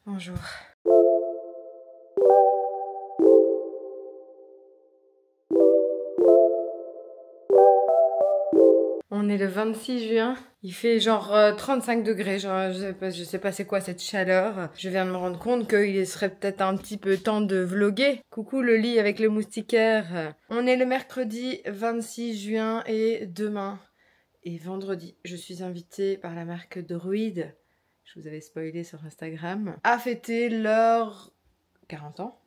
Bonjour. On est le 26 juin, il fait genre 35 degrés, genre, je sais pas c'est quoi cette chaleur. Je viens de me rendre compte qu'il serait peut-être un petit peu temps de vlogger. Coucou le lit avec le moustiquaire. On est le mercredi 26 juin et demain et vendredi, je suis invitée par la marque Druid, je vous avais spoilé sur Instagram, à fêter leurs 40 ans.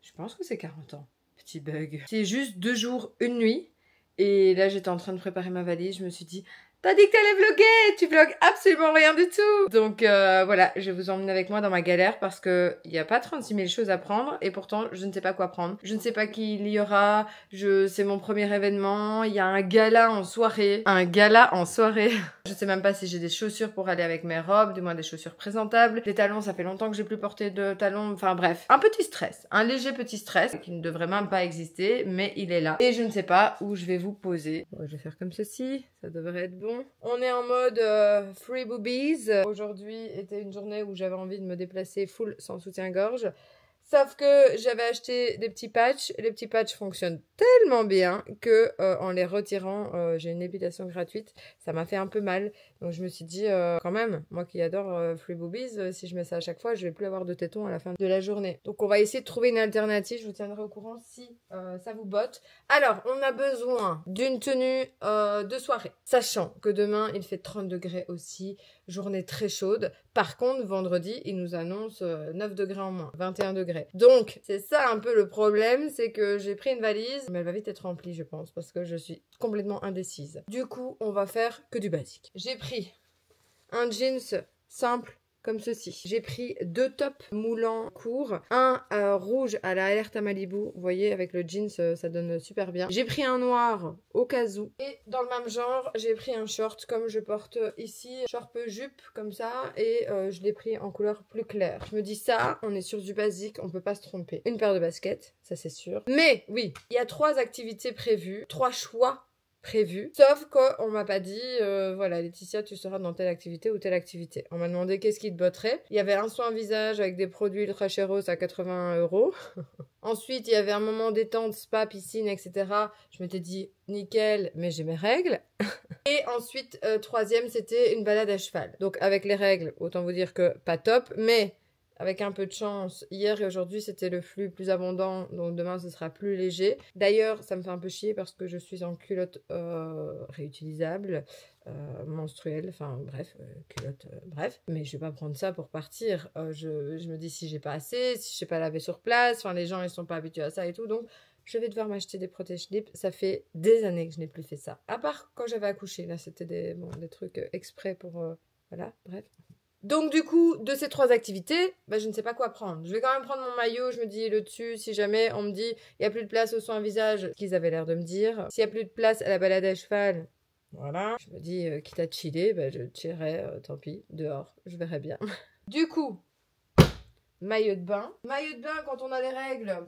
Je pense que c'est 40 ans. Petit bug. C'est juste 2 jours, 1 nuit. Et là, j'étais en train de préparer ma valise. Je me suis dit, t'as dit que t'allais vlogger, tu vlogues absolument rien du tout. Donc voilà, je vais vous emmener avec moi dans ma galère parce que il n'y a pas 36 000 choses à prendre et pourtant, je ne sais pas quoi prendre. Je ne sais pas qui il y aura. C'est mon premier événement. Il y a un gala en soirée. Un gala en soirée. Je sais même pas si j'ai des chaussures pour aller avec mes robes, du moins des chaussures présentables. Les talons, ça fait longtemps que j'ai plus porté de talons. Enfin bref, un petit stress, un léger petit stress qui ne devrait même pas exister, mais il est là. Et je ne sais pas où je vais vous poser. Bon, je vais faire comme ceci, ça devrait être bon. On est en mode free boobies. Aujourd'hui était une journée où j'avais envie de me déplacer full sans soutien-gorge. Sauf que j'avais acheté des petits patchs. Les petits patchs fonctionnent tellement bien que en les retirant, j'ai une épilation gratuite. Ça m'a fait un peu mal. Donc je me suis dit, quand même, moi qui adore Free Boobies, si je mets ça à chaque fois, je vais plus avoir de tétons à la fin de la journée. Donc on va essayer de trouver une alternative. Je vous tiendrai au courant si ça vous botte. Alors, on a besoin d'une tenue de soirée. Sachant que demain, il fait 30 degrés aussi. Journée très chaude. Par contre, vendredi, il nous annonce 9 degrés en moins, 21 degrés. Donc, c'est ça un peu le problème, c'est que j'ai pris une valise, mais elle va vite être remplie, je pense, parce que je suis complètement indécise. Du coup, on va faire que du basique. J'ai pris un jeans simple, comme ceci. J'ai pris 2 tops moulants courts, un rouge à la Alerta Malibu, vous voyez avec le jeans ça donne super bien. J'ai pris un noir au cas où et dans le même genre j'ai pris un short comme je porte ici, short jupe comme ça et je l'ai pris en couleur plus claire. Je me dis ça, on est sur du basique, on peut pas se tromper. Une paire de baskets, ça c'est sûr. Mais oui, il y a 3 activités prévues, 3 choix prévu. Sauf qu'on m'a pas dit, voilà, Laetitia, tu seras dans telle activité ou telle activité. On m'a demandé qu'est-ce qui te botterait. Il y avait un soin visage avec des produits ultra chéros à 80 €. Ensuite, il y avait un moment détente, spa, piscine, etc. Je m'étais dit, nickel, mais j'ai mes règles. Et ensuite, troisième, c'était une balade à cheval. Donc avec les règles, autant vous dire que pas top, mais avec un peu de chance, hier et aujourd'hui, c'était le flux plus abondant, donc demain, ce sera plus léger. D'ailleurs, ça me fait un peu chier parce que je suis en culotte réutilisable, menstruelle, enfin bref, culotte, bref. Mais je vais pas prendre ça pour partir. Je me dis si j'ai pas assez, si je sais pas laver sur place, enfin les gens, ils sont pas habitués à ça et tout, donc je vais devoir m'acheter des protège-slips. Ça fait des années que je n'ai plus fait ça. À part quand j'avais accouché, là, c'était des trucs exprès pour... voilà, bref. Donc du coup, de ces 3 activités, bah, je ne sais pas quoi prendre. Je vais quand même prendre mon maillot, je me dis le dessus, si jamais on me dit il n'y a plus de place au soin visage, ce qu'ils avaient l'air de me dire. S'il n'y a plus de place à la balade à cheval, voilà. Je me dis, quitte à chiller, bah, je chillerai, tant pis, dehors, je verrai bien. Du coup, maillot de bain. Maillot de bain quand on a les règles,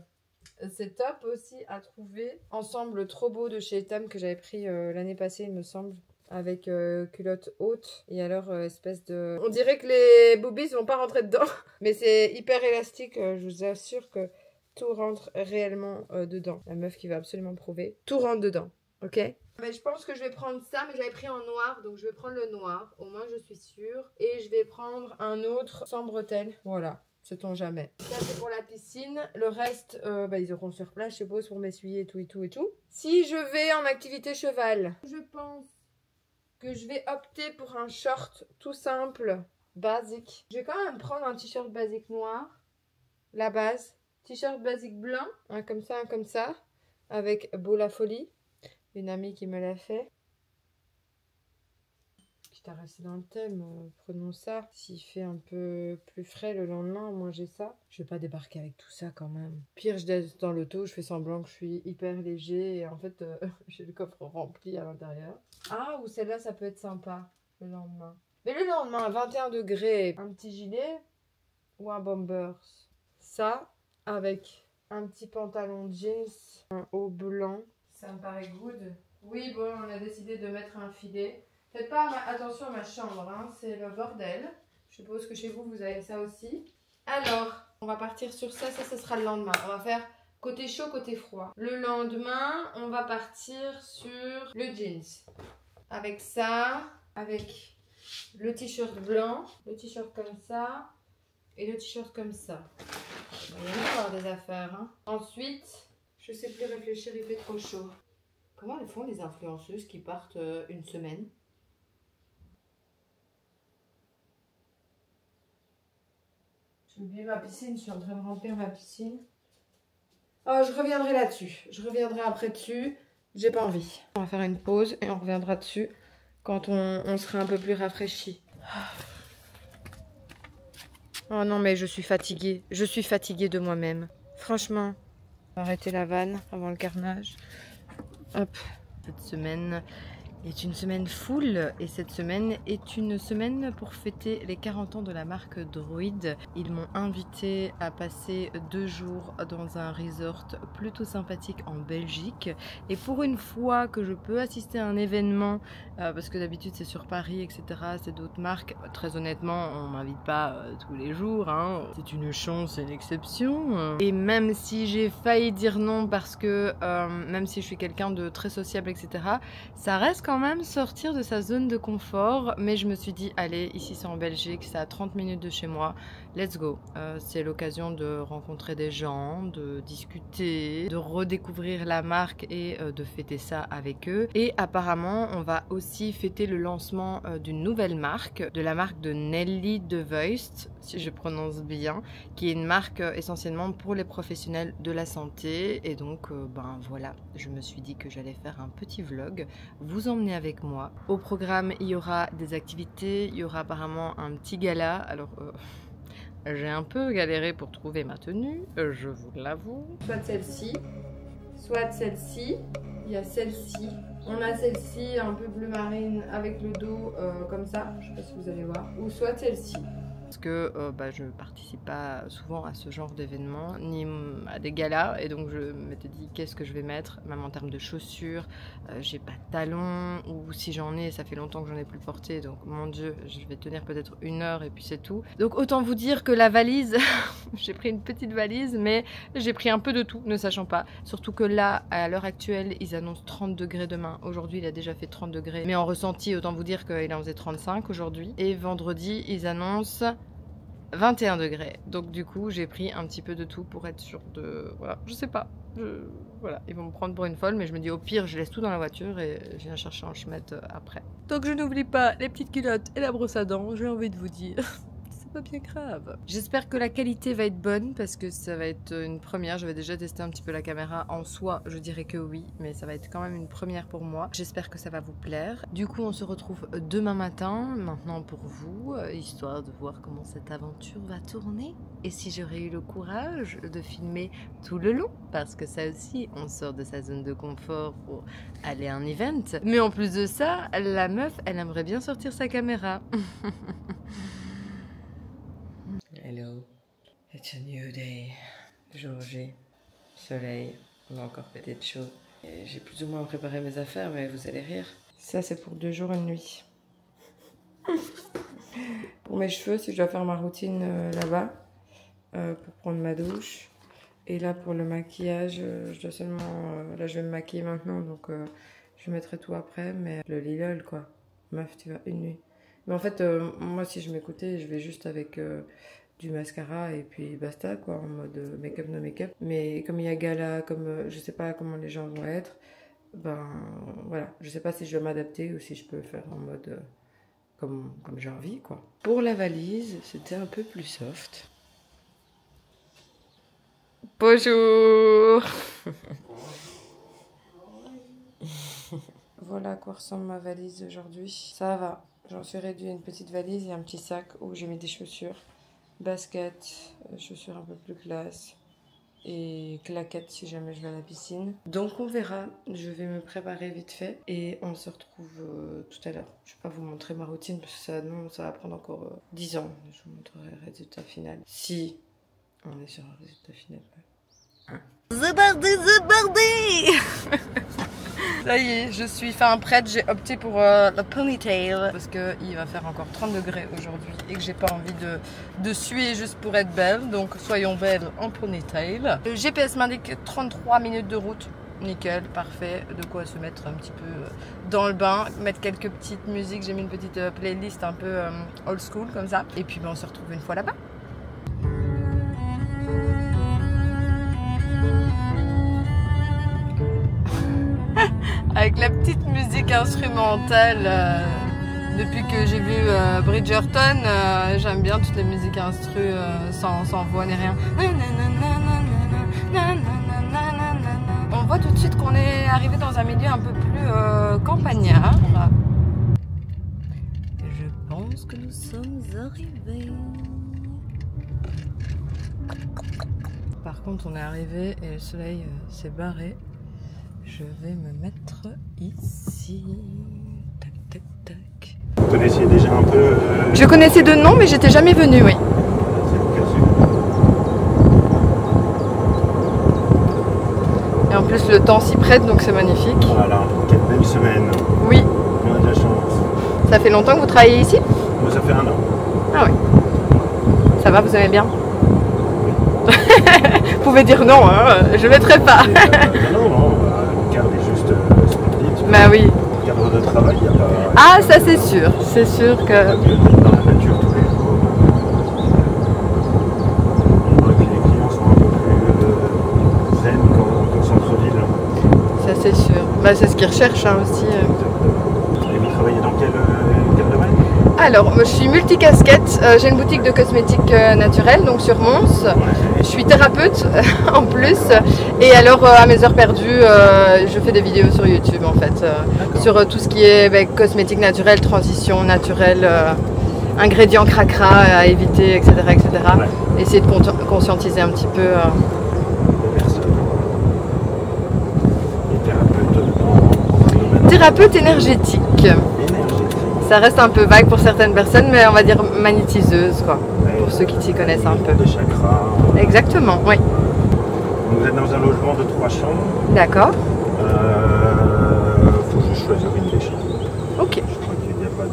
c'est top aussi à trouver. Ensemble trop beau de chez Etam que j'avais pris l'année passée, il me semble. Avec culotte haute et alors espèce de... On dirait que les boobies vont pas rentrer dedans. Mais c'est hyper élastique, je vous assure que tout rentre réellement dedans. La meuf qui va absolument prouver. Tout rentre dedans, ok? Mais je pense que je vais prendre ça, mais j'avais pris en noir, donc je vais prendre le noir. Au moins je suis sûre. Et je vais prendre un autre sans bretelles. Voilà. Sait-on jamais. Ça c'est pour la piscine. Le reste, bah, ils auront sur place, je suppose, pour m'essuyer et tout et tout et tout. Si je vais en activité cheval, je pense que je vais opter pour un short tout simple, basique. Je vais quand même prendre un t-shirt basique noir, la base. T-shirt basique blanc, un comme ça, avec Beau la Folie. Une amie qui me l'a fait. Quitte à rester dans le thème, prenons ça. S'il fait un peu plus frais le lendemain, moi j'ai ça. Je vais pas débarquer avec tout ça quand même. Pire, je laisse dans l'auto, je fais semblant que je suis hyper léger et en fait, j'ai le coffre rempli à l'intérieur. Ah, ou celle-là, ça peut être sympa le lendemain. Mais le lendemain, 21 degrés, un petit gilet ou un bombers. Ça, avec un petit pantalon jeans, un haut blanc. Ça me paraît good. Oui, bon, on a décidé de mettre un filet. Faites pas attention à ma chambre, hein, c'est le bordel. Je suppose que chez vous, vous avez ça aussi. Alors, on va partir sur ça. Ça, ce sera le lendemain. On va faire côté chaud, côté froid. Le lendemain, on va partir sur le jeans. Avec ça, avec le t-shirt blanc, le t-shirt comme ça et le t-shirt comme ça. Il va y en avoir des affaires. Hein. Ensuite, je sais plus réfléchir, il fait trop chaud. Comment elles font les influenceuses qui partent une semaine? J'ai oublié ma piscine, je suis en train de remplir ma piscine. Oh, je reviendrai là-dessus. Je reviendrai après dessus. J'ai pas envie. On va faire une pause et on reviendra dessus quand on sera un peu plus rafraîchi. Oh non, mais je suis fatiguée. Je suis fatiguée de moi-même. Franchement. On va arrêter la vanne avant le carnage. Hop. Cette semaine est une semaine full et cette semaine est une semaine pour fêter les 40 ans de la marque Droid. Ils m'ont invité à passer 2 jours dans un resort plutôt sympathique en Belgique et pour une fois que je peux assister à un événement parce que d'habitude c'est sur Paris etc, c'est d'autres marques, très honnêtement on m'invite pas tous les jours, hein. C'est une chance et une exception et même si j'ai failli dire non parce que même si je suis quelqu'un de très sociable etc, ça reste quand même sortir de sa zone de confort, mais je me suis dit allez, ici c'est en Belgique, c'est à 30 minutes de chez moi, let's go. C'est l'occasion de rencontrer des gens, de discuter, de redécouvrir la marque et de fêter ça avec eux. Et apparemment on va aussi fêter le lancement d'une nouvelle marque, de la marque de Nelly De Vuist, si je prononce bien, qui est une marque essentiellement pour les professionnels de la santé. Et donc ben voilà, je me suis dit que j'allais faire un petit vlog, vous emmener avec moi. Au programme il y aura des activités, il y aura apparemment un petit gala. Alors j'ai un peu galéré pour trouver ma tenue, je vous l'avoue. Soit celle-ci, soit celle-ci, il y a celle-ci. On a celle-ci un peu bleu marine avec le dos comme ça, je sais pas si vous allez voir. Ou soit celle-ci. Parce que je ne participe pas souvent à ce genre d'événements, ni à des galas, et donc je m'étais dit qu'est-ce que je vais mettre, même en termes de chaussures, j'ai pas de talons, ou si j'en ai, ça fait longtemps que j'en ai plus porté, donc mon dieu, je vais tenir peut-être 1 heure et puis c'est tout. Donc autant vous dire que la valise, j'ai pris une petite valise, mais j'ai pris un peu de tout, ne sachant pas. Surtout que là, à l'heure actuelle, ils annoncent 30 degrés demain. Aujourd'hui, il a déjà fait 30 degrés, mais en ressenti, autant vous dire qu'il en faisait 35 aujourd'hui. Et vendredi, ils annoncent 21 degrés. Donc du coup, j'ai pris un petit peu de tout pour être sûre de... Voilà, je sais pas. Voilà, ils vont me prendre pour une folle, mais je me dis au pire, je laisse tout dans la voiture et je viens chercher en chemette après. Donc je n'oublie pas les petites culottes et la brosse à dents, j'ai envie de vous dire. Pas bien grave. J'espère que la qualité va être bonne parce que ça va être une première. J'avais déjà testé un petit peu la caméra en soi, je dirais que oui, mais ça va être quand même une première pour moi. J'espère que ça va vous plaire. Du coup, on se retrouve demain matin, maintenant pour vous, histoire de voir comment cette aventure va tourner. Et si j'aurais eu le courage de filmer tout le long, parce que ça aussi, on sort de sa zone de confort pour aller à un event. Mais en plus de ça, la meuf, elle aimerait bien sortir sa caméra. Hello, it's a new day. Jour J, soleil, on a encore peut-être chaud. J'ai plus ou moins préparé mes affaires, mais vous allez rire. Ça, c'est pour 2 jours, 1 nuit. Pour mes cheveux, si je dois faire ma routine là-bas, pour prendre ma douche. Et là, pour le maquillage, je dois seulement... là, je vais me maquiller maintenant, donc je mettrai tout après. Mais le lilol, quoi. Meuf, tu vas 1 nuit. Mais en fait, moi, si je m'écoutais, je vais juste avec... du mascara et puis basta quoi, en mode make-up no make-up. Mais comme il y a gala, comme je sais pas comment les gens vont être, ben voilà, je sais pas si je vais m'adapter ou si je peux faire en mode comme j'ai envie quoi. Pour la valise, c'était un peu plus soft. Bonjour. Voilà à quoi ressemble ma valise aujourd'hui. Ça va, j'en suis réduit à une petite valise et un petit sac où j'ai mis des chaussures. Basket, chaussures un peu plus classe et claquettes si jamais je vais à la piscine. Donc on verra, je vais me préparer vite fait et on se retrouve tout à l'heure. Je vais pas vous montrer ma routine parce que ça va prendre encore 10 ans. Je vous montrerai le résultat final. Si on est sur un résultat final. Hein. The Ça y est, je suis fin prête, j'ai opté pour le ponytail parce qu'il va faire encore 30 degrés aujourd'hui et que j'ai pas envie de suer juste pour être belle, donc soyons belles en ponytail. Le GPS m'indique 33 minutes de route, nickel, parfait, de quoi se mettre un petit peu dans le bain, mettre quelques petites musiques, j'ai mis une petite playlist un peu old school comme ça, et puis on se retrouve une fois là-bas. Avec la petite musique instrumentale, depuis que j'ai vu Bridgerton, j'aime bien toutes les musiques instru sans voix ni rien. On voit tout de suite qu'on est arrivé dans un milieu un peu plus campagnard. Je pense que nous sommes arrivés. Par contre, on est arrivé et le soleil s'est barré. Je vais me mettre ici. Tac, tac, tac. Vous connaissiez déjà un peu Je connaissais de nom, mais j'étais jamais venue, oui. C'est l'occasion. Et en plus, le temps s'y prête, donc c'est magnifique. Voilà, quelle belle semaine. Oui. On a de la chance. Ça fait longtemps que vous travaillez ici? Moi, ça fait 1 an. Ah oui. Ça va, vous aimez bien? Vous pouvez dire non, hein, je ne mettrai pas. Non, le cadre est juste splendide. Bah oui. Le cadre de travail, il n'y a pas... Ah, ça c'est sûr que... Dans la nature tous les jours. Et puis les clients sont un peu plus zen qu'en centre-ville. Ça c'est sûr. Bah, c'est ce qu'ils recherchent hein, aussi. Et vous travaillez dans quel domaine? Alors, je suis multicasquette, j'ai une boutique de cosmétiques naturels, donc sur Mons. Ouais. Je suis thérapeute en plus. Et alors, à mes heures perdues, je fais des vidéos sur YouTube en fait. Sur tout ce qui est cosmétiques naturels, transition naturelle, ingrédients cracra à éviter, etc. etc. Ouais. Essayer de conscientiser un petit peu. Les personnes. Les thérapeutes dans un domaine. Thérapeute énergétique. Ça reste un peu vague pour certaines personnes, mais on va dire magnétiseuse, quoi. Ouais, pour ceux qui s'y connaissent un peu. Des chakras. Exactement, oui. Vous êtes dans un logement de 3 chambres. D'accord. Faut juste choisir une des chambres. Ok. Je crois qu'il n'y a pas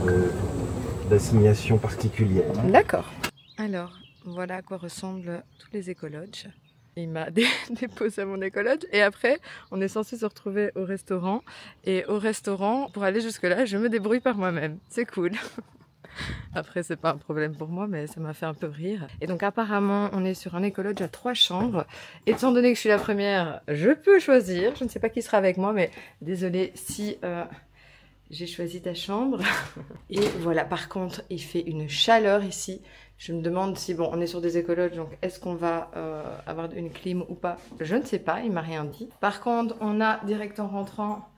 d'assignation particulière. D'accord. Alors, voilà à quoi ressemblent tous les écologes. Il m'a déposé à mon écologe et après on est censé se retrouver au restaurant et au restaurant pour aller jusque là je me débrouille par moi-même, c'est cool. Après c'est pas un problème pour moi mais ça m'a fait un peu rire. Et donc apparemment on est sur un écologe à 3 chambres. Étant donné que je suis la première, je peux choisir, je ne sais pas qui sera avec moi mais désolée si j'ai choisi ta chambre. Et voilà, par contre il fait une chaleur ici. Je me demande si, bon, on est sur des écologes, donc est-ce qu'on va avoir une clim ou pas? Je ne sais pas, il m'a rien dit. Par contre, on a direct en rentrant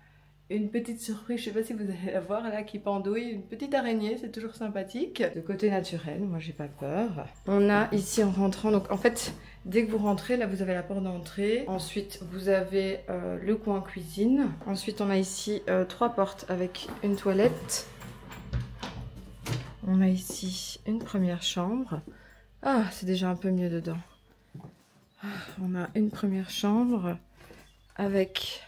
une petite surprise, je ne sais pas si vous allez la voir là, qui pendouille, une petite araignée, c'est toujours sympathique. De côté naturel, moi j'ai pas peur. On a ici en rentrant, donc en fait, dès que vous rentrez, là vous avez la porte d'entrée. Ensuite, vous avez le coin cuisine. Ensuite, on a ici 3 portes avec une toilette. On a ici une première chambre. Ah, c'est déjà un peu mieux dedans. On a une première chambre avec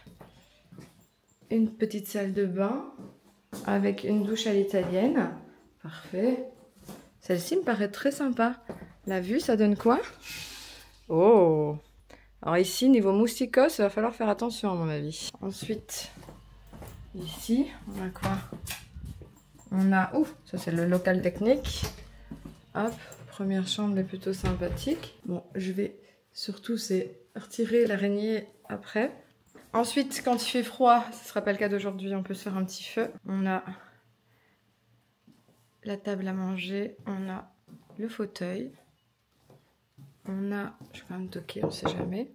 une petite salle de bain, avec une douche à l'italienne. Parfait. Celle-ci me paraît très sympa. La vue, ça donne quoi? Oh! Alors ici, niveau mousticos, il va falloir faire attention à mon avis. Ensuite, ici, on a quoi? On a, ouf, ça c'est le local technique. Hop, première chambre est plutôt sympathique. Bon, je vais surtout c'est retirer l'araignée après. Ensuite, quand il fait froid, ce ne sera pas le cas d'aujourd'hui, on peut se faire un petit feu. On a la table à manger, on a le fauteuil. On a, je vais quand même toquer, on ne sait jamais.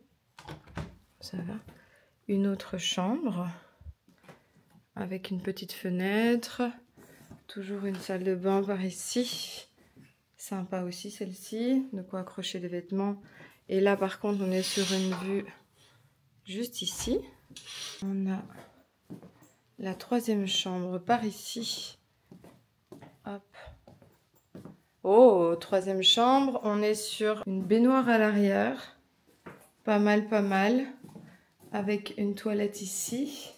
Ça va. Une autre chambre avec une petite fenêtre. Toujours une salle de bain par ici. Sympa aussi celle-ci. De quoi accrocher les vêtements. Et là par contre on est sur une vue juste ici. On a la 3e chambre par ici. Hop. Oh, 3e chambre. On est sur une baignoire à l'arrière. Pas mal, pas mal. Avec une toilette ici.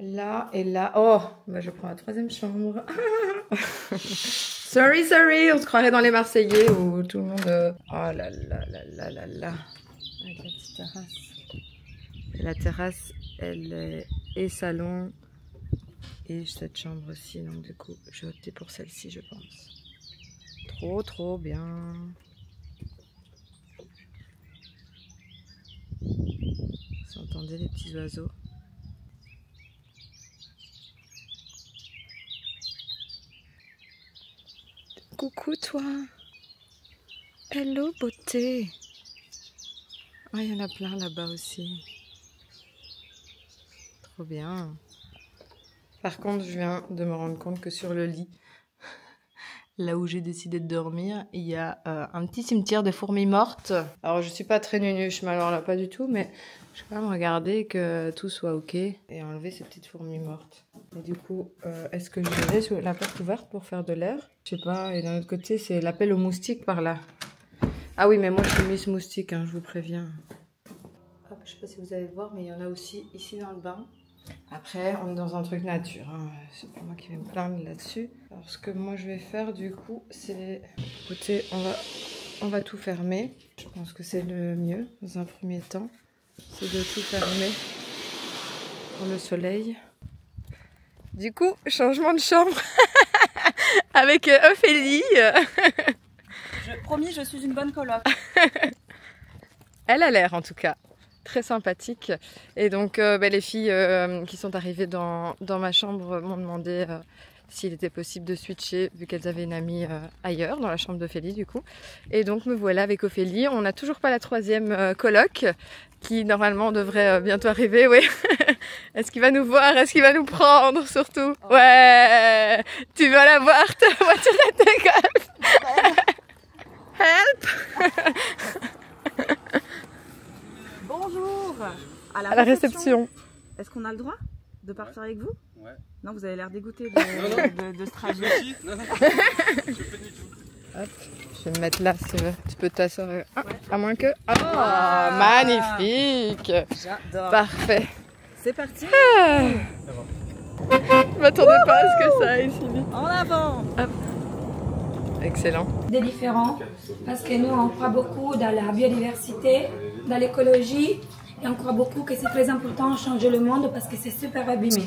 Là et là. Oh, bah je prends la troisième chambre. Sorry, on se croirait dans les Marseillais où tout le monde... Oh là là là là là là. Avec la petite terrasse. Et la terrasse, elle est salon et cette chambre aussi. Donc du coup, je vais opter pour celle-ci, je pense. Trop bien. Vous entendez les petits oiseaux? Coucou toi. Hello beauté. Ah, il y en a plein là-bas aussi. Trop bien. Par contre, je viens de me rendre compte que sur le lit, là où j'ai décidé de dormir, il y a un petit cimetière de fourmis mortes. Alors, je suis pas très nunuche, mais alors là, pas du tout, mais je vais quand même regarder que tout soit ok et enlever ces petites fourmis mortes. Et du coup, est-ce que je vais sur la porte ouverte pour faire de l'air? Je sais pas, et d'un autre côté, c'est l'appel aux moustiques par là. Ah oui, mais moi, je suis Miss Moustique, hein, je vous préviens. Hop, je sais pas si vous allez voir, mais il y en a aussi ici dans le bain. Après, on est dans un truc nature, hein. C'est pas moi qui vais me plaindre là-dessus. Alors, ce que moi je vais faire du coup, c'est... Écoutez, on va tout fermer. Je pense que c'est le mieux dans un premier temps. C'est de tout fermer pour le soleil. Du coup, changement de chambre avec Ophélie. Promis, je suis une bonne coloc. Elle a l'air en tout cas. Très sympathique. Et donc les filles qui sont arrivées dans ma chambre m'ont demandé s'il était possible de switcher vu qu'elles avaient une amie ailleurs, dans la chambre d'Ophélie du coup. Et donc me voilà avec Ophélie. On n'a toujours pas la troisième coloc qui normalement devrait bientôt arriver. Oui. Est-ce qu'il va nous voir? Est-ce qu'il va nous prendre surtout? Oh. Ouais. Tu vas la voir ta voiturette de golf. Help. Bonjour. À la réception. Est-ce qu'on a le droit de partir avec vous? Ouais. Non, vous avez l'air dégoûté de ce trajet. Non, je fais du tout. Hop, je vais me mettre là si tu veux. Tu peux t'asseoir. Ah, ouais. À moins que... Oh, magnifique. J'adore. Parfait. C'est parti. Ah. Je m'attendais pas à ce que ça aille si vite. En avant. Hop. Excellent. Des différents, parce que nous on croit beaucoup dans la biodiversité, dans l'écologie, et on croit beaucoup que c'est très important de changer le monde parce que c'est super abîmé.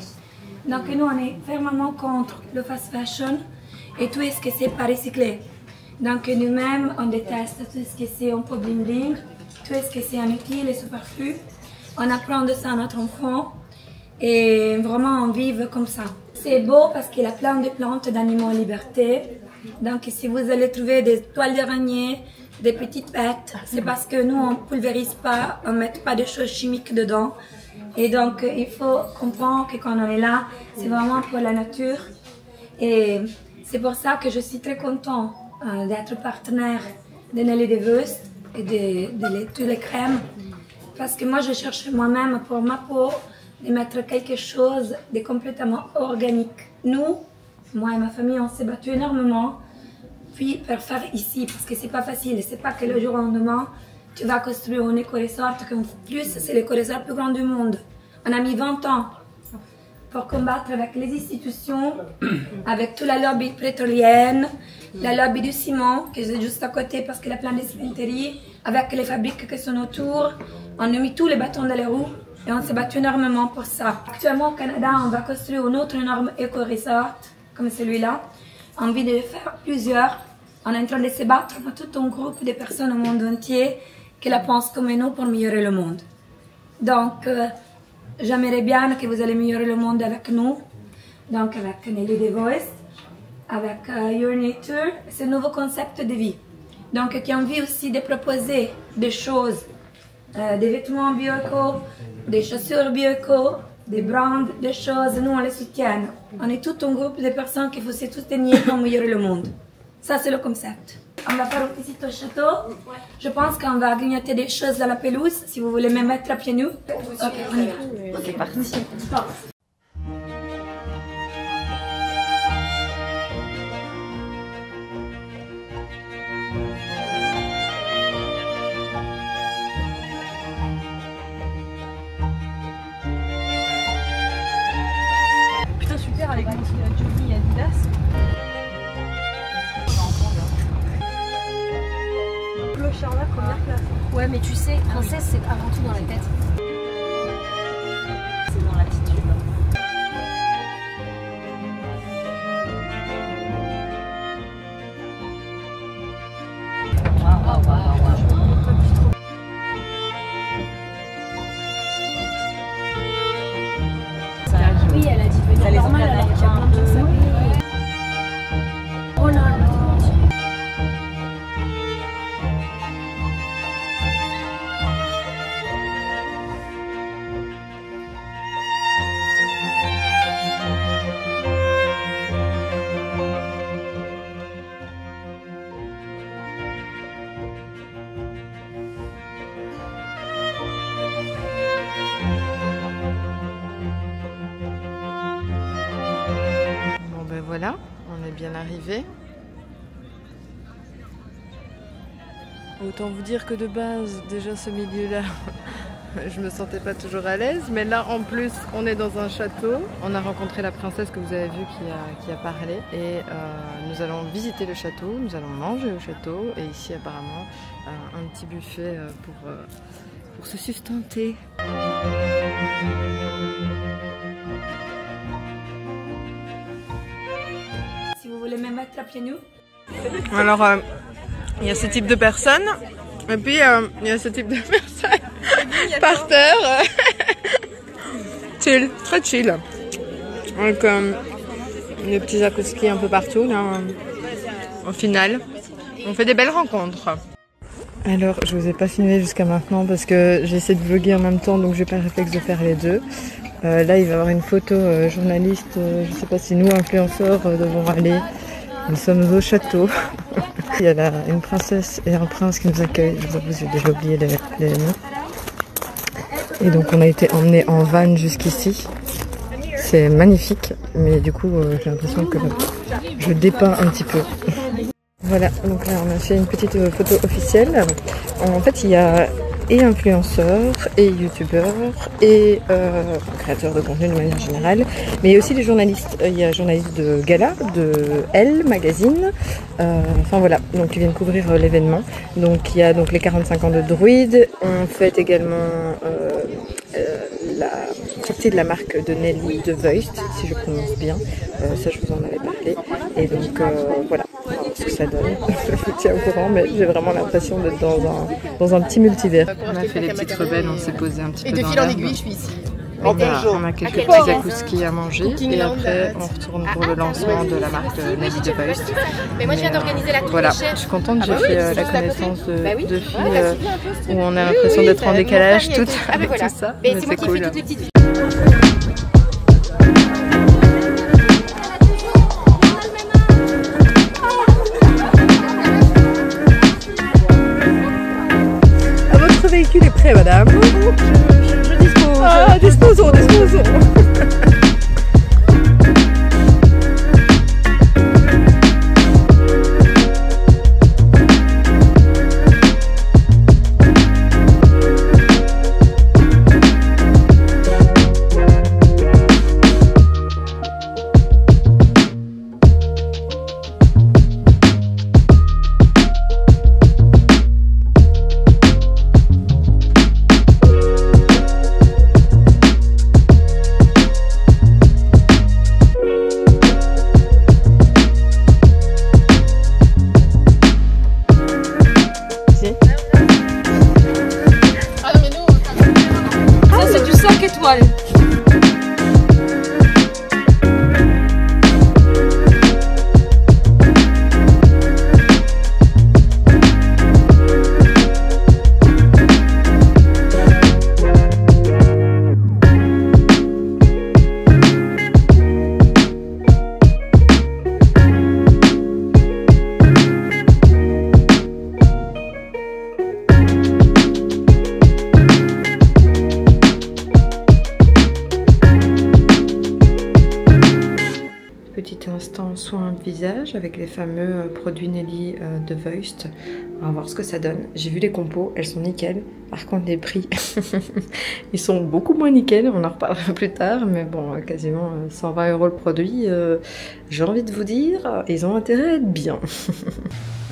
Donc nous on est fermement contre le fast fashion et tout ce que c'est pas recyclé. Donc nous-mêmes on déteste tout ce que c'est un peu bling bling, tout ce que c'est inutile et superflu. On apprend de ça à notre enfant et vraiment on vive comme ça. C'est beau parce qu'il y a plein de plantes d'animaux en liberté. Donc si vous allez trouver des toiles d'araignée, des petites bêtes, c'est parce que nous on pulvérise pas, on met pas de choses chimiques dedans. Et donc il faut comprendre que quand on est là, c'est vraiment pour la nature. Et c'est pour ça que je suis très contente d'être partenaire de Nelly DeVeust et de toutes les crèmes. Parce que moi je cherche moi-même pour ma peau de mettre quelque chose de complètement organique. Nous, moi et ma famille, on s'est battu énormément, puis pour faire ici, parce que c'est pas facile, c'est pas que le jour au lendemain, tu vas construire un éco-resort, en plus c'est l'éco-resort le plus grand du monde. On a mis 20 ans pour combattre avec les institutions, avec toute la lobby pétrolienne, la lobby du ciment, qui est juste à côté parce qu'il y a plein de cimenteries, avec les fabriques qui sont autour. On a mis tous les bâtons dans les roues et on s'est battu énormément pour ça. Actuellement au Canada, on va construire un autre énorme éco-resort, comme celui-là. On a envie de faire plusieurs. On est en train de se battre pour tout un groupe de personnes au monde entier qui la pensent comme nous pour améliorer le monde. Donc, j'aimerais bien que vous allez améliorer le monde avec nous. Donc, avec Nelly DeVeust, avec Your Nature, c'est un nouveau concept de vie. Donc, qui a envie aussi de proposer des choses, des vêtements bio-éco, des chaussures bio-éco, des brands, des choses, nous on les soutient. On est tout un groupe de personnes qui faut se soutenir pour améliorer le monde. Ça c'est le concept. On va faire une visite au château. Je pense qu'on va grignoter des choses dans la pelouse, si vous voulez me mettre à pieds nus. Ok, on y va. C'est parti. clochard là, première classe. Ouais, mais tu sais, princesse, c'est avant tout dans la tête. C'est dans l'attitude. Oui, elle a dit venir normal alors qu'il y a plein de trucs s'habiller. Oh là là. Voilà, on est bien arrivé. Autant vous dire que de base, déjà ce milieu-là, je me sentais pas toujours à l'aise. Mais là, en plus, on est dans un château. On a rencontré la princesse que vous avez vue qui a parlé. Et nous allons visiter le château, nous allons manger au château. Et ici, apparemment, un petit buffet pour se sustenter. Si vous voulez me mettre à pieds nus. Alors, il y a ce type de personnes, et puis il y a ce type de personnes par terre. Chill, très chill. Avec des petits jacuzzi un peu partout, là. Au final, on fait des belles rencontres. Alors, je vous ai pas filmé jusqu'à maintenant parce que j'ai essayé de vlogger en même temps, donc j'ai pas le réflexe de faire les deux. Là, il va y avoir une photo journaliste, je sais pas si nous, influenceurs, devons aller. Nous sommes au château. Il y a une princesse et un prince qui nous accueillent. Je vous avoue, j'ai déjà oublié les noms. Et donc, on a été emmenés en van jusqu'ici. C'est magnifique, mais du coup, j'ai l'impression que je dépeins un petit peu. Voilà, donc là, on a fait une petite photo officielle. En fait, il y a et influenceurs, et youtubeurs, et créateurs de contenu de manière générale, mais il y a aussi des journalistes. Il y a journalistes de Gala, de Elle Magazine, enfin voilà, donc ils viennent couvrir l'événement. Donc il y a donc les 45 ans de Druid, on fête également la sortie de la marque de Nelly de Voist, si je prononce bien, ça je vous en avais parlé, et donc voilà. Ce que ça donne, je vous tiens au courant, mais j'ai vraiment l'impression d'être dans un petit multivers. On a fait les petites rebelles, on s'est posé un petit peu dans l'herbe. Et de fil en aiguille, je suis ici. On a quelques petits zakouskis à manger et après on retourne pour le lancement de la marque Nelly de Voist. Mais moi je viens d'organiser la tour voilà, des chefs. je suis contente, j'ai fait la connaissance de filles où on a l'impression d'être en décalage tout avec tout ça, mais c'est cool. Votre véhicule est prêt, madame. Je dispose. Ah, disposons. Petit instant soin visage avec les fameux produits Nelly de Voist. On va voir ce que ça donne. J'ai vu les compos, elles sont nickel. Par contre les prix, ils sont beaucoup moins nickel. On en reparlera plus tard. Mais bon, quasiment 120 € le produit. J'ai envie de vous dire, ils ont intérêt à être bien.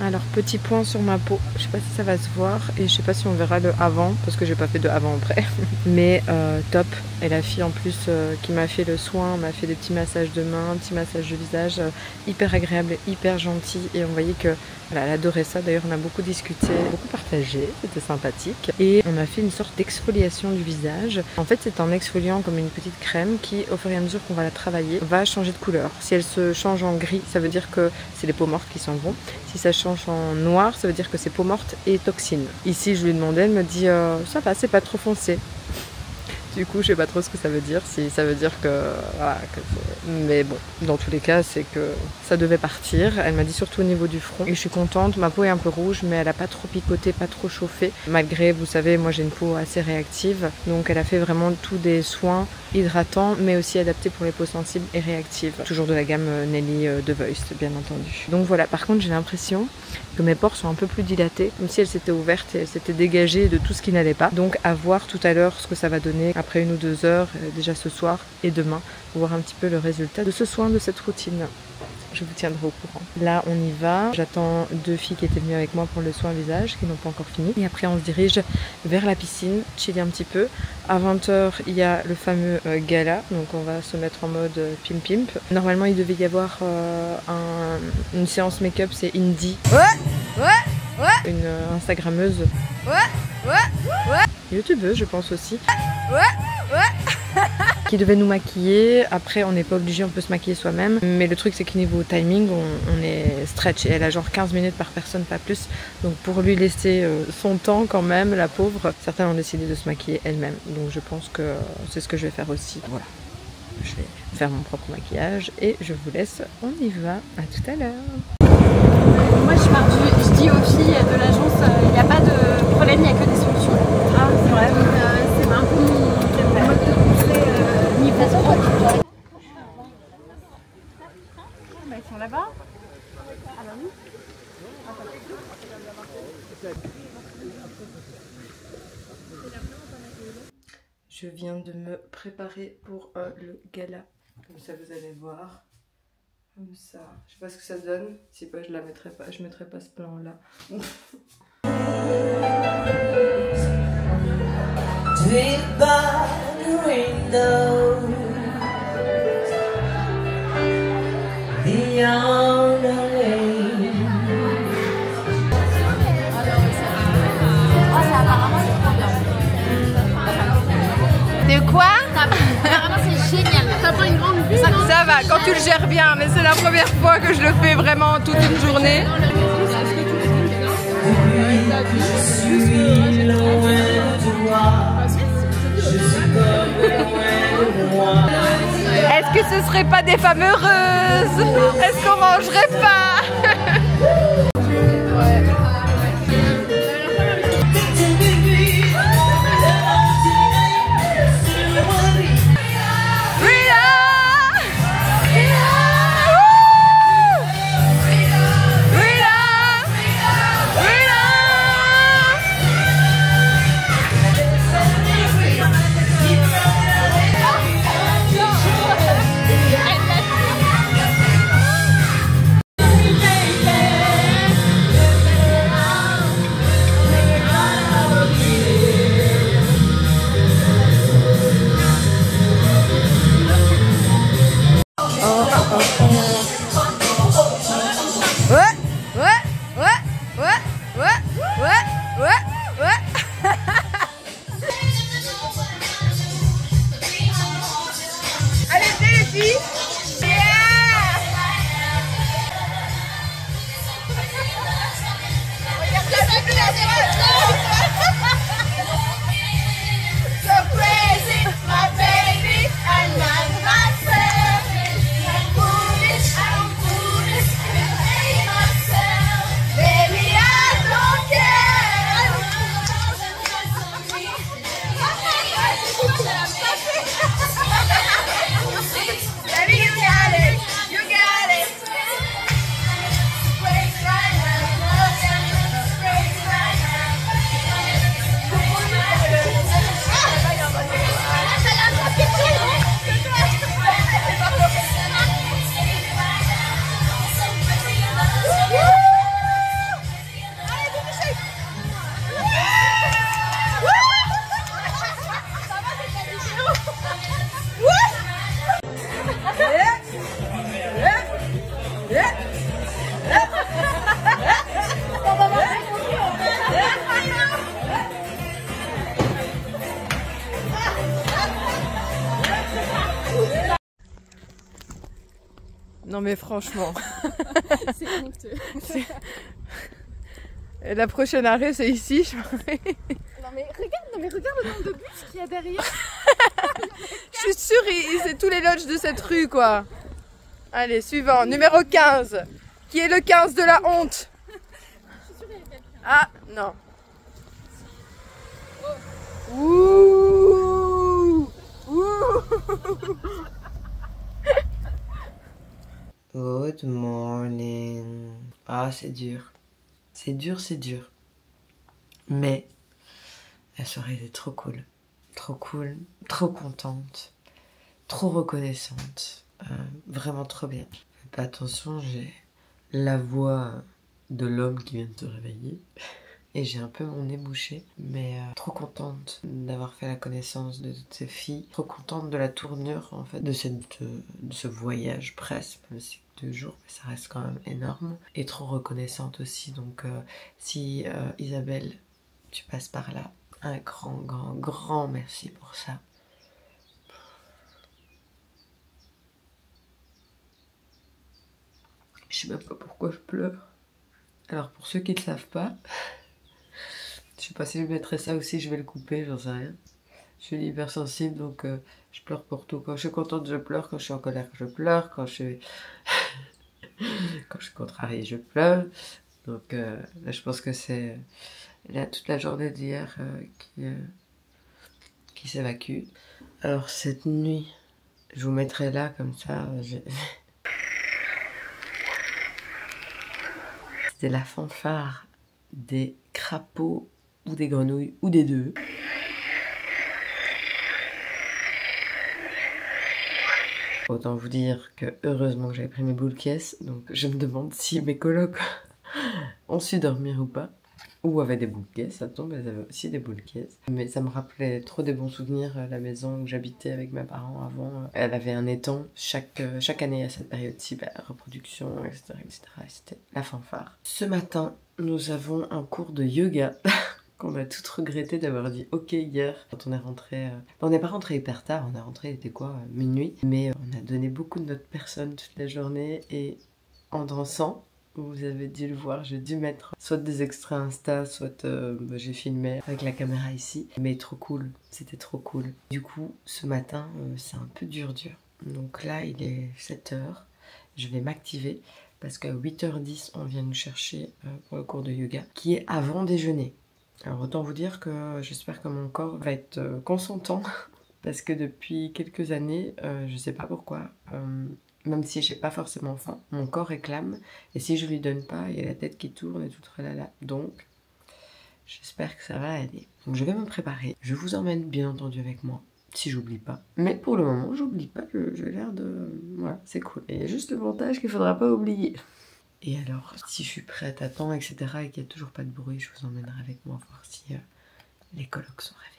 Alors petit point sur ma peau, je sais pas si ça va se voir et je sais pas si on verra le avant parce que j'ai pas fait de avant après. Mais top. Et la fille en plus qui m'a fait le soin, m'a fait des petits massages de main, petits massages de visage, hyper agréable et hyper gentil. Et on voyait que voilà, elle adorait ça. D'ailleurs on a beaucoup discuté, beaucoup partagé, c'était sympathique. Et on a fait une sorte d'exfoliation du visage. En fait c'est un exfoliant comme une petite crème qui au fur et à mesure qu'on va la travailler va changer de couleur. Si elle se change en gris, ça veut dire que c'est les peaux mortes qui s'en vont. Si ça change en noir, ça veut dire que c'est peau morte et toxine. Ici je lui ai demandé, elle me dit ça va, c'est pas trop foncé. Du coup, je sais pas trop ce que ça veut dire, si ça veut dire que... Voilà, mais bon, dans tous les cas, c'est que ça devait partir. Elle m'a dit surtout au niveau du front. Et je suis contente, ma peau est un peu rouge, mais elle a pas trop picoté, pas trop chauffé. Malgré, vous savez, moi j'ai une peau assez réactive. Donc elle a fait vraiment tous des soins hydratants, mais aussi adaptés pour les peaux sensibles et réactives. Toujours de la gamme Nelly The Voice, bien entendu. Donc voilà, par contre, j'ai l'impression que mes pores sont un peu plus dilatés, comme si elles s'étaient ouvertes et elles s'étaient dégagées de tout ce qui n'allait pas. Donc à voir tout à l'heure ce que ça va donner après 1 ou 2 heures, déjà ce soir et demain, pour voir un petit peu le résultat de ce soin, de cette routine. Je vous tiendrai au courant. Là, on y va. J'attends 2 filles qui étaient venues avec moi pour le soin visage, qui n'ont pas encore fini. Et après, on se dirige vers la piscine, chiller un petit peu. À 20 h, il y a le fameux gala. Donc, on va se mettre en mode pimp. Normalement, il devait y avoir une séance make-up, c'est Indie. Une Instagrammeuse. YouTubeuse, je pense aussi. Qui devait nous maquiller. Après on n'est pas obligé, on peut se maquiller soi-même, mais le truc c'est que niveau timing on est stretch et elle a genre 15 minutes par personne, pas plus, donc pour lui laisser son temps quand même, la pauvre, certains ont décidé de se maquiller elles-mêmes, donc je pense que c'est ce que je vais faire aussi. Voilà, je vais faire mon propre maquillage et je vous laisse, on y va, à tout à l'heure. Moi je dis aux filles de l'agence, il n'y a pas de problème, il n'y a que des solutions. Ah c'est vrai. C'est un peu mon mode de conseil niveau pro. Ils sont là-bas. Ah bah oui. Je viens de me préparer pour le gala, comme ça vous allez voir. Comme ça, je sais pas ce que ça donne, si pas je la mettrai pas, je mettrai pas ce plan là. De quoi? Apparemment c'est génial. T'attends une grande vue. Ça va, quand tu le gères bien, mais c'est la première fois que je le fais vraiment toute une journée. Est-ce que ce serait pas des femmes heureuses? Est-ce qu'on mangerait pas? Non mais franchement. C'est honteux. Et la prochaine arrêt c'est ici. Non mais regarde le nombre de bus qu'il y a derrière. Je suis sûre, c'est tous les lodges de cette rue quoi. Allez, suivant, numéro 15. Qui est le 15 de la honte? Ah, non. Ouh. Ouh. Good morning. Ah, c'est dur. C'est dur, c'est dur. Mais la soirée était trop cool. Trop cool, trop contente, trop reconnaissante. Vraiment trop bien. Faites pas attention, j'ai la voix de l'homme qui vient de se réveiller. Et j'ai un peu mon nez bouché, mais trop contente d'avoir fait la connaissance de toutes ces filles. Trop contente de la tournure en fait de ce voyage presque, même si 2 jours, mais ça reste quand même énorme. Et trop reconnaissante aussi, donc si Isabelle, tu passes par là, un grand merci pour ça. Je sais même pas pourquoi je pleure. Alors pour ceux qui ne le savent pas, je sais pas si je mettrai ça ou si je vais le couper, j'en sais rien. Je suis hypersensible donc je pleure pour tout. Quand je suis contente, je pleure. Quand je suis en colère, je pleure. Quand je suis quand je suis contrariée, je pleure. Donc là, je pense que c'est toute la journée d'hier qui s'évacue. Alors cette nuit, je vous mettrai là comme ça. C'était la fanfare des crapauds ou des grenouilles ou des deux. Autant vous dire que heureusement que j'avais pris mes boules caisses, donc je me demande si mes colocs ont su dormir ou pas. Ou avaient des boules caisses, ça tombe, elles avaient aussi des boules caisses. Mais ça me rappelait trop des bons souvenirs, la maison où j'habitais avec mes parents avant. Elle avait un étang, chaque année à cette période-ci, reproduction, etc. C'était la fanfare. Ce matin, nous avons un cours de yoga. Qu'on a toutes regretté d'avoir dit ok hier quand on est rentré. On n'est pas rentré hyper tard, on est rentré, il était quoi, minuit. Mais on a donné beaucoup de notre personne toute la journée et en dansant, vous avez dû le voir, j'ai dû mettre soit des extraits Insta, soit j'ai filmé avec la caméra ici. Mais trop cool, c'était trop cool. Du coup, ce matin, c'est un peu dur. Donc là, il est 7 h, je vais m'activer parce qu'à 8 h 10, on vient nous chercher pour le cours de yoga qui est avant déjeuner. Alors autant vous dire que j'espère que mon corps va être consentant parce que depuis quelques années, je sais pas pourquoi, même si j'ai pas forcément faim, mon corps réclame et si je lui donne pas, il y a la tête qui tourne et tout tralala. Donc j'espère que ça va aller. Donc je vais me préparer, je vous emmène bien entendu avec moi, si j'oublie pas. Mais pour le moment, j'oublie pas, j'ai l'air de... Voilà, c'est cool. Et il y a juste le montage qu'il faudra pas oublier. Et alors, si je suis prête à temps, etc., et qu'il n'y a toujours pas de bruit, je vous emmènerai avec moi voir si les colocs sont réveillés.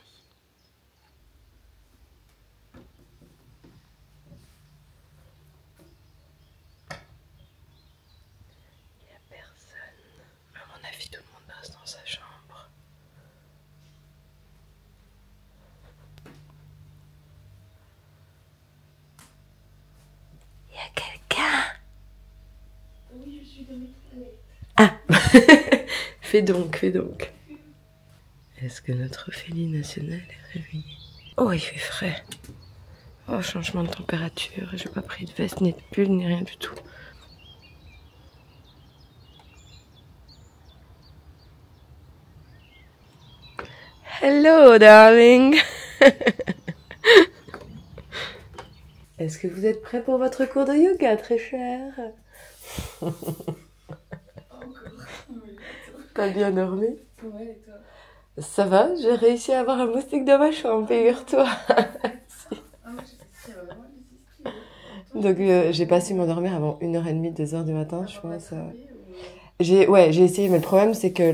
Il n'y a personne. À mon avis, tout le monde reste dans sa chambre. Il y a quelqu'un? Oui, je suis dans mes toilettes. Ah. Fais donc. Est-ce que notre Ophélie nationale est réveillée? Oh, il fait frais. Oh, changement de température. J'ai pas pris de veste, ni de pull, ni rien du tout. Hello, darling. Est-ce que vous êtes prêts pour votre cours de yoga, très cher? T'as bien dormi? Ouais, et toi? Ça va, j'ai réussi à avoir un moustique dans ma chambre, figure-toi. Donc j'ai pas su m'endormir avant 1h30, 2h du matin, je pense. J'ai essayé, mais le problème c'est que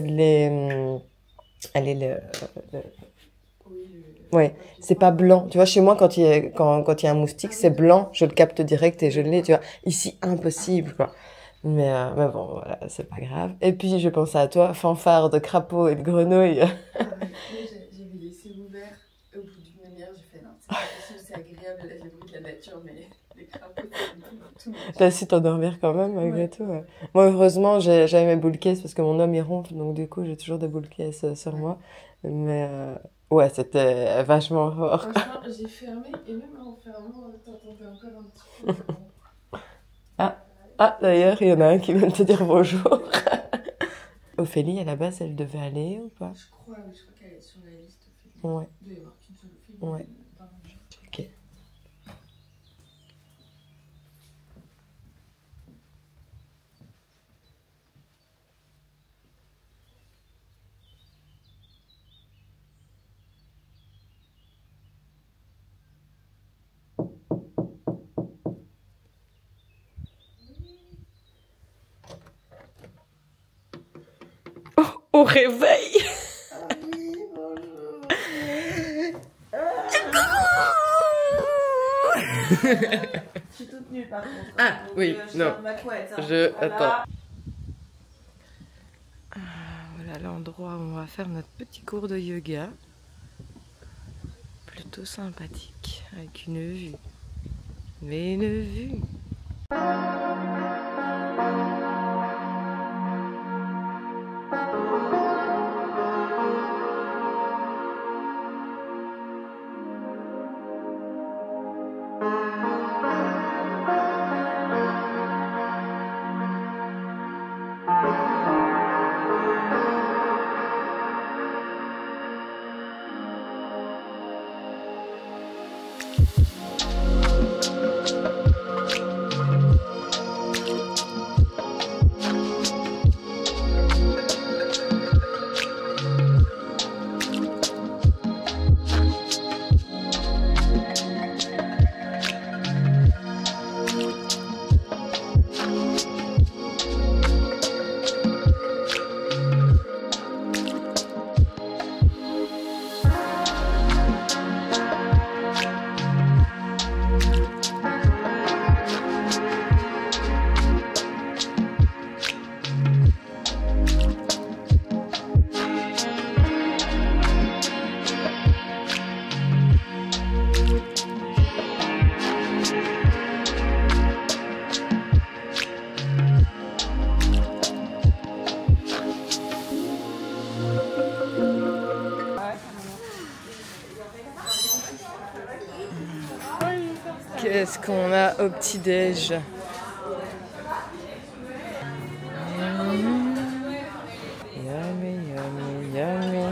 ouais, c'est pas blanc. Tu vois, chez moi, quand il y a un moustique, c'est blanc, je le capte direct et je l'ai, tu vois. Ici, impossible, quoi. Mais bon, voilà, c'est pas grave. Et puis, je pensais à toi, fanfare de crapauds et de grenouilles. J'avais laissé ouvert au bout d'une demi-heure, j'ai fait non, c'est pas possible, c'est agréable, là, j'ai le bruit de la nature, mais les crapauds, tout le monde. T'as su t'endormir quand même, malgré tout. Ouais. Moi, heureusement, j'avais mes boules caisses parce que mon homme, il ronfle. Donc, du coup, j'ai toujours des boules caisses sur moi. Mais, ouais, c'était vachement fort. Franchement, j'ai fermé et même en fermant, t'entendais encore un petit peu. Ah, d'ailleurs, il y en a un qui vient de te dire bonjour. Ophélie, à la base, elle devait aller ou pas? Je crois qu'elle est sur la liste. Ouais. Il doit y avoir qu'une seule Ophélie. Ouais. Ok. Au réveil. Je suis toute nue par contre. Ah oui, non. Ma couette, hein. Attends. Voilà l'endroit où on va faire notre petit cours de yoga. Plutôt sympathique, avec une vue. Mais une vue. Qu'est-ce qu'on a au petit-déj? Yummy, yummy, yummy.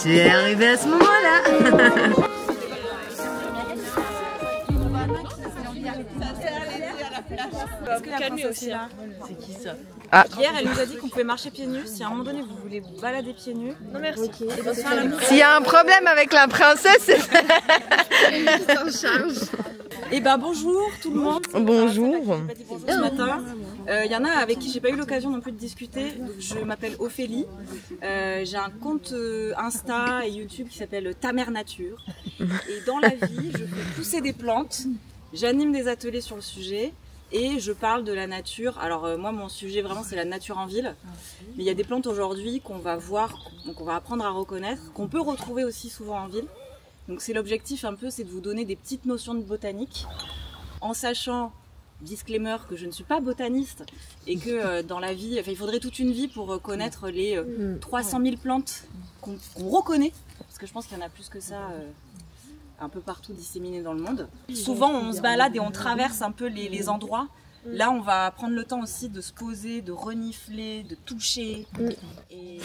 Tu es arrivé à ce moment-là. Calmer aussi. C'est qui ça? Hier, elle nous a dit qu'on pouvait marcher pieds nus. Si à un moment donné vous voulez vous balader pieds nus, non merci. S'il y a un problème avec la princesse, c'est Et ben bonjour tout le monde. Bonjour. Ce matin, il y en a avec qui j'ai pas eu l'occasion non plus de discuter. Donc, je m'appelle Ophélie. J'ai un compte Insta et YouTube qui s'appelle Ta Mère Nature. Et dans la vie, je fais pousser des plantes. J'anime des ateliers sur le sujet. Et je parle de la nature. Alors moi mon sujet vraiment c'est la nature en ville. Mais il y a des plantes aujourd'hui qu'on va voir, qu'on va apprendre à reconnaître, qu'on peut retrouver aussi souvent en ville. Donc c'est l'objectif un peu, c'est de vous donner des petites notions de botanique. En sachant, disclaimer, que je ne suis pas botaniste. Et que dans la vie, il faudrait toute une vie pour connaître les 300 000 plantes qu'on reconnaît. parce que je pense qu'il y en a plus que ça un peu partout disséminés dans le monde. Souvent on se balade et on traverse un peu les endroits. Là on va prendre le temps aussi de se poser, de renifler, de toucher. Et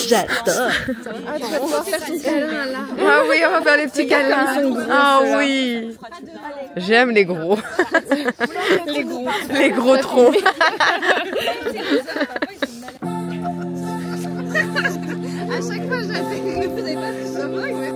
j'adore. Ah, tu vas pouvoir faire ton câlin là. Ah oui, on va faire les petits câlins. Ah oui. J'aime les gros. Les gros troncs. À chaque fois, j'avais vous avez pas fait ça, mais...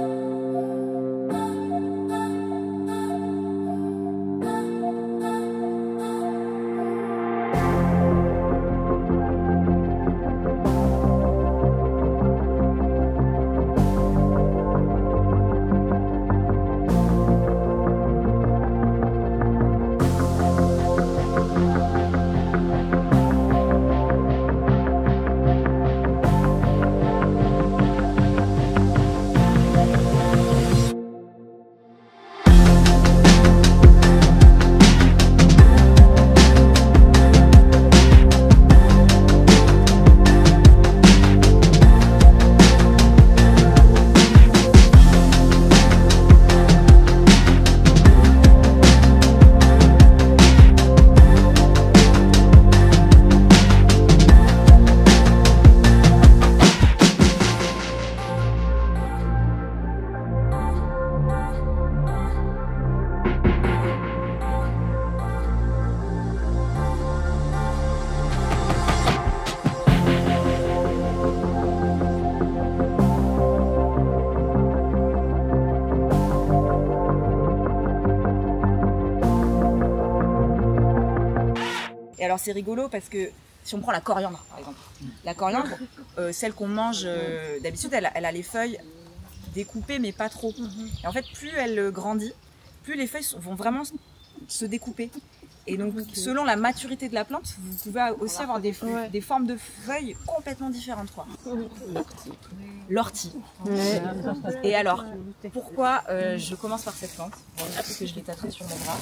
Et alors c'est rigolo parce que si on prend la coriandre par exemple, la coriandre, celle qu'on mange d'habitude, elle a les feuilles découpées mais pas trop. Et en fait plus elle grandit, plus les feuilles vont vraiment se découper. Et donc selon la maturité de la plante, vous pouvez aussi avoir des formes de feuilles complètement différentes. L'ortie. Et alors, pourquoi je commence par cette plante? Parce que je l'ai tatouée sur mon bras.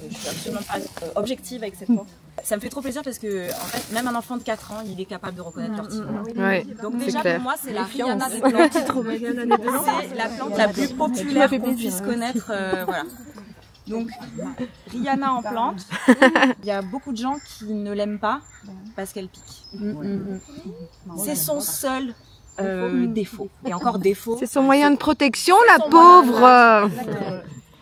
Je suis absolument pas objective avec cette plante. Ça me fait trop plaisir parce que en fait, même un enfant de 4 ans, il est capable de reconnaître l'ortie. Ouais, donc déjà pour moi, c'est la Rihanna des plantes. C'est la plante la plus populaire qu'on puisse connaître. Voilà. Donc, Rihanna en plante, il y a beaucoup de gens qui ne l'aiment pas parce qu'elle pique. C'est son seul défaut. Et encore défaut. C'est son moyen de protection, la pauvre.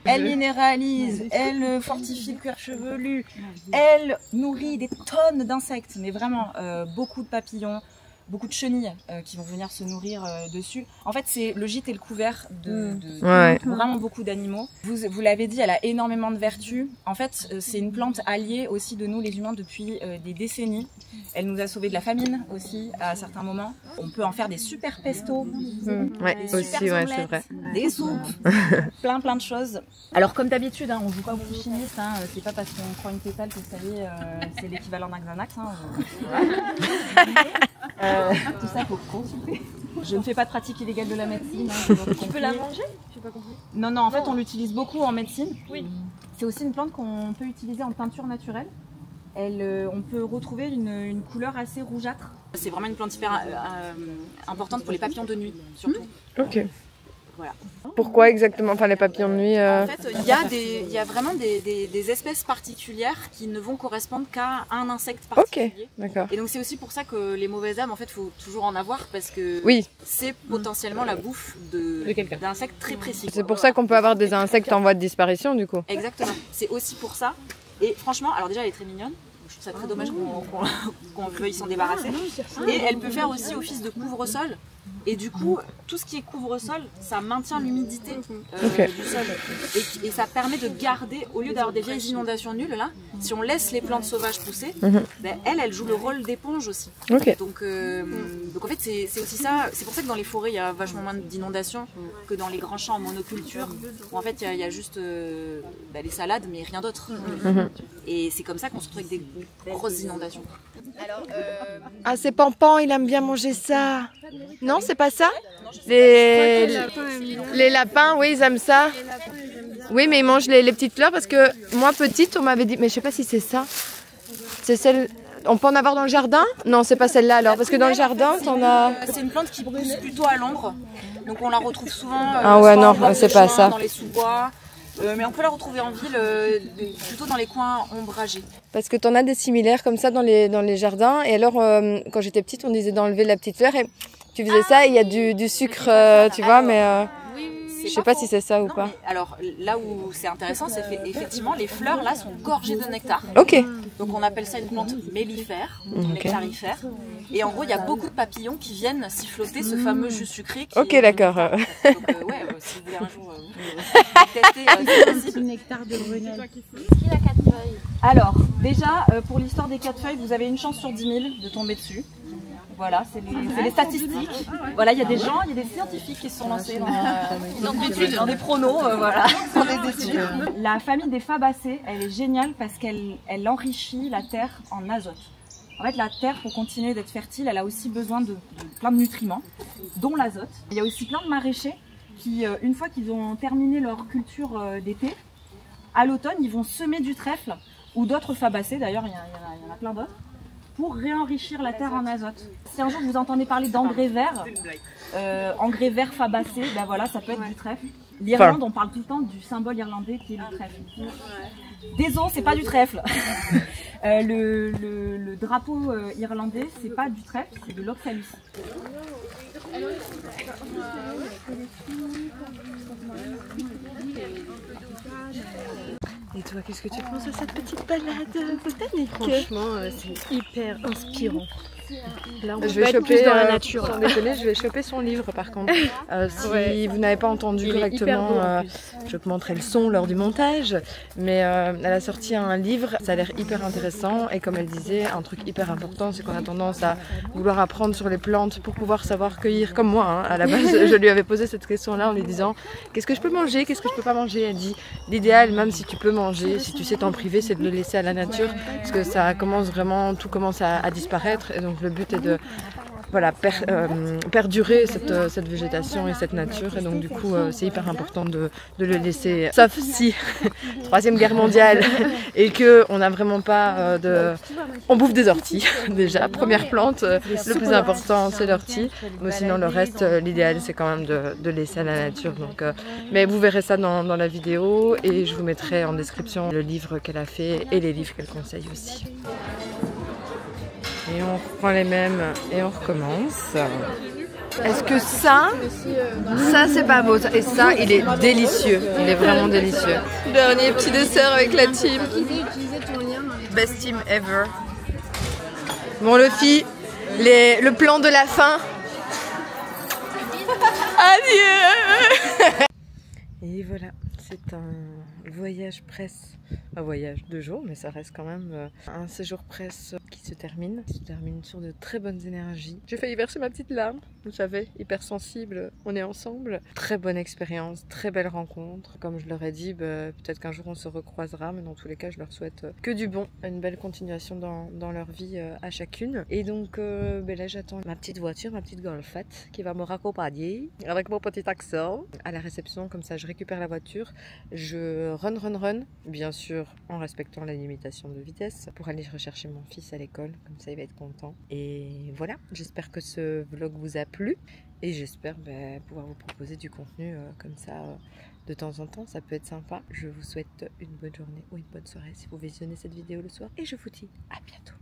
Elle minéralise, elle fortifie le cuir chevelu, elle nourrit des tonnes d'insectes, mais vraiment beaucoup de papillons, beaucoup de chenilles qui vont venir se nourrir dessus. En fait, c'est le gîte et le couvert de vraiment beaucoup d'animaux. Vous l'avez dit, elle a énormément de vertus. En fait, c'est une plante alliée aussi de nous les humains depuis des décennies. Elle nous a sauvés de la famine aussi à certains moments. On peut en faire des super pestos, des super omelettes, vrai. des soupes, plein de choses. Alors comme d'habitude, hein, on joue pas au chimiste, hein, c'est pas parce qu'on prend une pétale que ça y est, c'est l'équivalent d'un Xanax. Hein, tout ça faut consulter. Je ne fais pas de pratique illégale de la médecine. Hein, tu peux la manger? J'ai pas compris. Non, en fait on l'utilise beaucoup en médecine. Oui. C'est aussi une plante qu'on peut utiliser en peinture naturelle. On peut retrouver une couleur assez rougeâtre. C'est vraiment une plante hyper importante pour les papillons de nuit, surtout. Ok. Voilà. Pourquoi exactement, enfin les papillons de nuit En fait, il y a vraiment des espèces particulières qui ne vont correspondre qu'à un insecte particulier. Ok, d'accord. Et donc c'est aussi pour ça que les mauvaises âmes, en fait, faut toujours en avoir parce que c'est potentiellement la bouffe d'insectes très précis. C'est pour ça qu'on peut avoir des insectes en voie de disparition, du coup. Exactement. C'est aussi pour ça. Et franchement, alors déjà, elle est très mignonne. Je trouve ça très dommage qu'on veuille s'en débarrasser. Et elle peut faire aussi office de couvre-sol. Et du coup, tout ce qui est couvre-sol, ça maintient l'humidité du sol. Et ça permet de garder, au lieu d'avoir des vieilles inondations nulles, là, si on laisse les plantes sauvages pousser, ben, elle joue le rôle d'éponge aussi. Donc en fait, c'est aussi ça. C'est pour ça que dans les forêts, il y a vachement moins d'inondations que dans les grands champs en monoculture, où en fait, il y a juste les salades, mais rien d'autre. Et c'est comme ça qu'on se retrouve avec des grosses inondations. Alors, ah, c'est Pampan, il aime bien manger ça. Non, c'est pas ça? Les lapins, oui, ils aiment ça. Oui, mais ils mangent les petites fleurs parce que moi, petite, on m'avait dit, mais je sais pas si c'est ça. C'est celle On peut en avoir dans le jardin? Non, c'est pas celle-là alors, parce que dans le jardin, t'en as... C'est une plante qui pousse plutôt à l'ombre, donc on la retrouve souvent Ah ouais, non, dans c'est les pas champs, ça. dans les sous-bois, mais on peut la retrouver en ville, plutôt dans les coins ombragés. Parce que t'en as des similaires comme ça dans les jardins. Et alors, quand j'étais petite, on disait d'enlever la petite fleur et tu faisais ça et il y a du sucre, tu vois, mais... Je sais pas si c'est ça ou pas. Alors là où c'est intéressant, c'est effectivement les fleurs là sont gorgées de nectar. Ok. Donc on appelle ça une plante mellifère, nectarifère. Et en gros il y a beaucoup de papillons qui viennent siffloter ce fameux jus sucré. Ok, d'accord. Donc ouais, si vous voulez un jour tester, c'est possible. Nectar de Brunel. Qui a 4 feuilles? Alors déjà pour l'histoire des 4 feuilles, vous avez une chance sur 10 000 de tomber dessus. Voilà, c'est les statistiques. Voilà, il y a des gens, il y a des scientifiques qui se sont lancés dans des pronos, voilà, dans des études. La famille des fabacées, elle est géniale parce qu'elle enrichit la terre en azote. En fait, la terre, pour continuer d'être fertile, elle a aussi besoin de plein de nutriments, dont l'azote. Il y a aussi plein de maraîchers qui, une fois qu'ils ont terminé leur culture d'été, à l'automne, ils vont semer du trèfle ou d'autres fabacées, d'ailleurs, il y en a plein d'autres, pour réenrichir la terre en azote. Si un jour vous entendez parler d'engrais vert fabacé, ben voilà, ça peut être du trèfle. L'Irlande, on parle tout le temps du symbole irlandais qui est le trèfle. Désolé, c'est pas du trèfle. Le drapeau irlandais, c'est pas du trèfle, c'est de l'oxalis. Et toi, qu'est-ce que tu penses de cette petite balade botanique? Franchement, c'est hyper inspirant. Là, on je vais choper dans la nature. Sans déconner, je vais choper son livre par contre. Si vous n'avez pas entendu correctement, je vous montrerai le son lors du montage. Mais elle a sorti un livre, ça a l'air hyper intéressant. Et comme elle disait, un truc hyper important, c'est qu'on a tendance à vouloir apprendre sur les plantes pour pouvoir savoir cueillir. Comme moi, hein. À la base, je lui avais posé cette question-là en lui disant qu'est-ce que je peux manger, qu'est-ce que je peux pas manger. Elle dit l'idéal, même si tu peux manger, si tu sais t'en priver, c'est de le laisser à la nature. Parce que ça commence vraiment, tout commence à disparaître. Et donc le but est de voilà, perdurer cette végétation et cette nature. Et donc du coup c'est hyper important de le laisser, sauf si Troisième Guerre mondiale et que on n'a vraiment pas on bouffe des orties déjà, première plante, le plus important c'est l'ortie, mais sinon le reste, l'idéal c'est quand même de laisser à la nature. Donc, mais vous verrez ça dans la vidéo et je vous mettrai en description le livre qu'elle a fait et les livres qu'elle conseille aussi. Et on reprend les mêmes et on recommence. Est-ce que ça c'est pas beau, et ça il est délicieux, il est vraiment délicieux. Dernier petit dessert avec la team. Best team ever. Bon Luffy, le plan de la fin. Adieu. Et voilà, c'est un voyage presse. Un voyage de jour, mais ça reste quand même un séjour presse qui se termine sur de très bonnes énergies. J'ai failli verser ma petite larme, vous savez, hypersensible, on est ensemble. Très bonne expérience, très belle rencontre. Comme je leur ai dit, peut-être qu'un jour on se recroisera, mais dans tous les cas, je leur souhaite que du bon, une belle continuation dans leur vie à chacune. Et donc là, j'attends ma petite voiture, ma petite Golfette, qui va me raccompagner avec mon petit accent à la réception. Comme ça, je récupère la voiture, je run, bien sûr en respectant la limitation de vitesse pour aller rechercher mon fils à l'école, comme ça il va être content. Et voilà, j'espère que ce vlog vous a plu et j'espère pouvoir vous proposer du contenu comme ça de temps en temps, ça peut être sympa. Je vous souhaite une bonne journée ou une bonne soirée si vous visionnez cette vidéo le soir et je vous dis à bientôt.